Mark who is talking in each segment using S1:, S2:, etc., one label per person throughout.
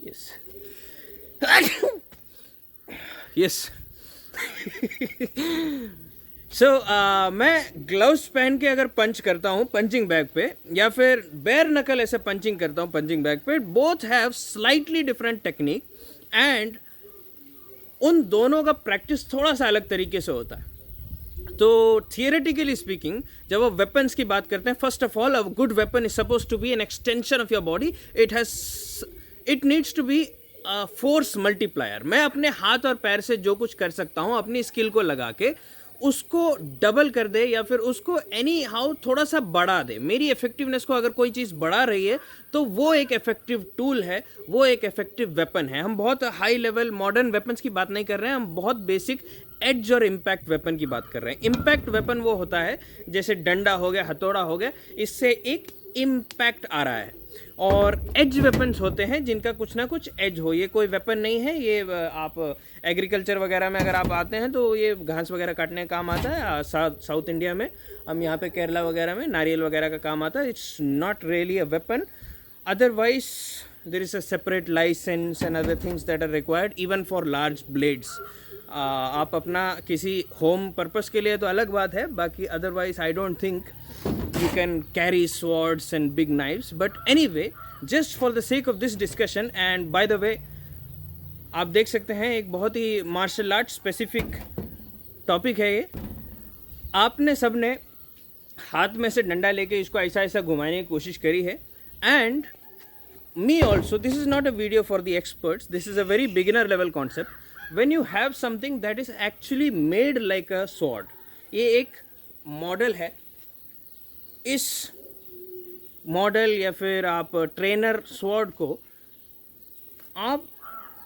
S1: Yes. Yes. सो मैं gloves पहन के अगर पंच करता हूँ पंचिंग बैग पे, या फिर बेयर नकल ऐसे पंचिंग करता हूँ पंचिंग बैग पे, both have slightly different technique and उन दोनों का प्रैक्टिस थोड़ा सा अलग तरीके से होता है। तो थियोरेटिकली स्पीकिंग जब आप वेपन्स की बात करते हैं, first of all a good weapon is suppose to be an extension of your body. It needs to be force multiplier. मैं अपने हाथ और पैर से जो कुछ कर सकता हूँ अपनी स्किल को लगा के उसको डबल कर दे, या फिर उसको एनी हाउ थोड़ा सा बढ़ा दे। मेरी इफेक्टिवनेस को अगर कोई चीज़ बढ़ा रही है तो वो एक इफेक्टिव टूल है, वो एक इफेक्टिव वेपन है। हम बहुत हाई लेवल मॉडर्न वेपन्स की बात नहीं कर रहे हैं, हम बहुत बेसिक एज और इम्पैक्ट वेपन की बात कर रहे हैं। इम्पैक्ट वेपन वो होता है जैसे डंडा हो गया, हथौड़ा हो गया, इससे एक इम्पैक्ट आ रहा है। और एज वेपन्स होते हैं जिनका कुछ ना कुछ एज हो। ये कोई वेपन नहीं है, ये आप एग्रीकल्चर वगैरह में अगर आप आते हैं तो ये घास वगैरह काटने का काम आता है। साउथ इंडिया में, हम यहाँ पे केरला वगैरह में नारियल वगैरह का काम आता है। It's not really a weapon, otherwise there is a separate licence and other things that are required even for large blades. आप अपना किसी होम पर्पस के लिए तो अलग बात है, बाकी otherwise I don't think you can carry swords and big knives. But anyway, just for the sake of this discussion, and by the way, आप देख सकते हैं एक बहुत ही मार्शल आर्ट स्पेसिफिक टॉपिक है ये। आपने सबने हाथ में से डंडा लेके इसको ऐसा ऐसा घुमाने की कोशिश करी है, and me also. This is not a video for the experts, this is a very beginner level concept. When you have something that is actually made like a sword, ये एक मॉडल है। इस मॉडल या फिर आप trainer sword को आप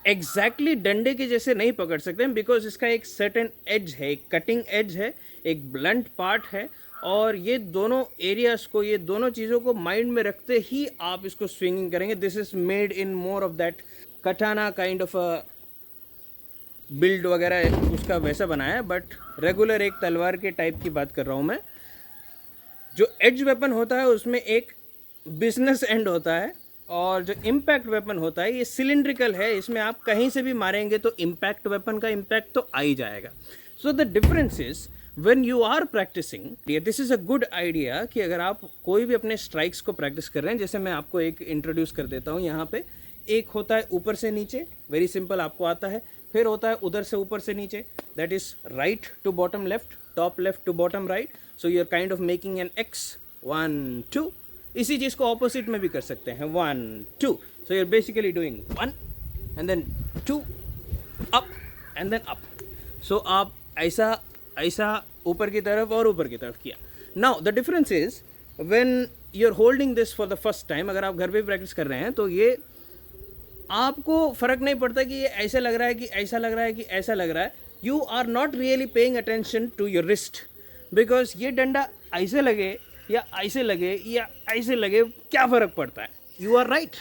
S1: exactly डंडे के जैसे नहीं पकड़ सकते हैं, बिकॉज इसका एक सर्टेन एज है, एक कटिंग एज है, एक ब्लंट पार्ट है। और ये दोनों एरियाज को, ये दोनों चीज़ों को माइंड में रखते ही आप इसको स्विंगिंग करेंगे। This is made in more of that कटाना काइंड ऑफ अ बिल्ड वगैरह, उसका वैसा बनाया है। बट रेगुलर एक तलवार के टाइप की बात कर रहा हूँ मैं। जो एज वेपन होता है उसमें एक बिजनेस एंड होता है, और जो इम्पैक्ट वेपन होता है ये सिलिंड्रिकल है। इसमें आप कहीं से भी मारेंगे तो इम्पैक्ट वेपन का इम्पैक्ट तो आ ही जाएगा। So the difference is when you are practising, this is a good idea कि अगर आप कोई भी अपने स्ट्राइक्स को प्रैक्टिस कर रहे हैं, जैसे मैं आपको एक इंट्रोड्यूस कर देता हूँ यहाँ पे। एक होता है ऊपर से नीचे, वेरी सिंपल, आपको आता है। फिर होता है उधर से ऊपर से नीचे, that is right to bottom left, top left to bottom right. So you are kind of making an X, 1 2। इसी चीज़ को ऑपोजिट में भी कर सकते हैं, 1 2। So you are basically doing 1 and then 2 up and then up. सो आप ऐसा ऐसा ऊपर की तरफ और ऊपर की तरफ किया। Now the difference is when you are holding this for the first time, अगर आप घर पे प्रैक्टिस कर रहे हैं तो ये आपको फ़र्क नहीं पड़ता कि ये ऐसा लग रहा है कि ऐसा लग रहा है कि ऐसा लग रहा है। You are not really paying attention to your wrist, because ये डंडा ऐसे लगे या ऐसे लगे या ऐसे लगे, क्या फ़र्क पड़ता है? यू आर राइट,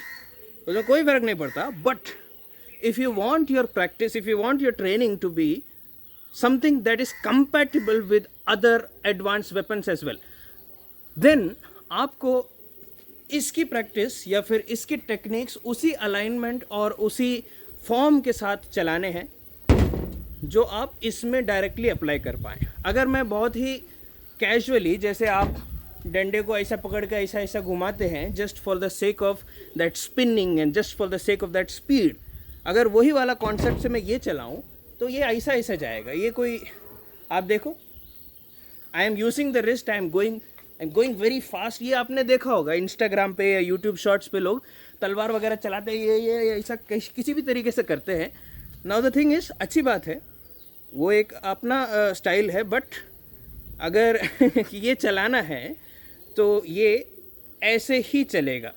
S1: उसमें कोई फ़र्क नहीं पड़ता। But if you want your practice, if you want your training to be something that is compatible with other advance weapons as well, then आपको इसकी प्रैक्टिस या फिर इसकी टेक्निक्स उसी अलाइनमेंट और उसी फॉर्म के साथ चलाने हैं जो आप इसमें डायरेक्टली अप्लाई कर पाएँ। अगर मैं बहुत ही कैजुअली, जैसे आप डंडे को ऐसा पकड़ के ऐसा ऐसा घुमाते हैं just for the sake of that spinning and just for the sake of that speed, अगर वही वाला कॉन्सेप्ट से मैं ये चलाऊं तो ये ऐसा ऐसा जाएगा। ये कोई, आप देखो, I am using the wrist, I am going very fast. ये आपने देखा होगा इंस्टाग्राम पे या यूट्यूब शॉर्ट्स पे लोग तलवार वगैरह चलाते हैं, ये ऐसा किसी भी तरीके से करते हैं। नाउ द थिंग इज़, अच्छी बात है, वो एक अपना स्टाइल है, बट अगर ये चलाना है तो ये ऐसे ही चलेगा,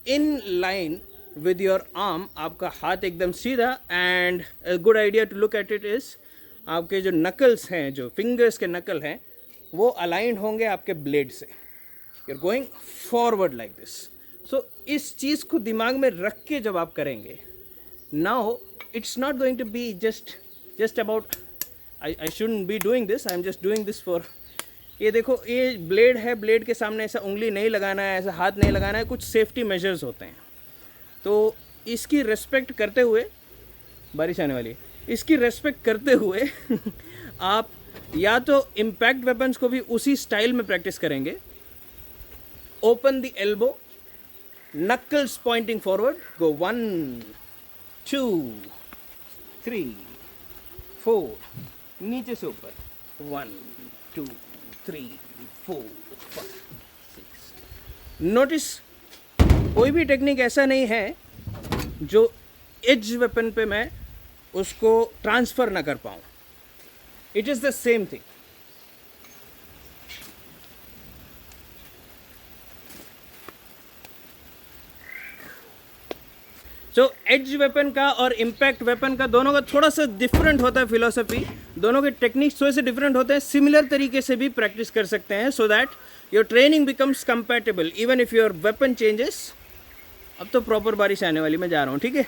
S1: in line with your arm. आपका हाथ एकदम सीधा, and a good idea to look at it is, आपके जो नकल्स हैं, जो फिंगर्स के नकल हैं, वो अलाइंड होंगे आपके ब्लेड से। You are going forward like this. So इस चीज़ को दिमाग में रख के जब आप करेंगे, now it's not going to be just about I shouldn't be doing this, I am just doing this for. ये देखो, ये ब्लेड है, ब्लेड के सामने ऐसा उंगली नहीं लगाना है, ऐसा हाथ नहीं लगाना है, कुछ सेफ्टी मेजर्स होते हैं। तो इसकी रेस्पेक्ट करते हुए, बारिश आने वाली है, इसकी रेस्पेक्ट करते हुए आप या तो इम्पैक्ट वेपन्स को भी उसी स्टाइल में प्रैक्टिस करेंगे. Open the elbow, knuckles pointing forward, go 1 2 3 4, नीचे से ऊपर 1 2 3 4 5 6. नोटिस कोई भी टेक्निक ऐसा नहीं है जो एज वेपन पे मैं उसको ट्रांसफ़र ना कर पाऊँ. It is the same thing. So as weapon का और इम्पैक्ट वेपन का दोनों का थोड़ा सा डिफरेंट होता है फिलॉसफी. दोनों के टेक्निक्स थोड़े से डिफरेंट होते हैं. सिमिलर तरीके से भी प्रैक्टिस कर सकते हैं so that your training becomes compatible even if your weapon changes. अब तो प्रॉपर बारिश आने वाली, मैं जा रहा हूँ, ठीक है.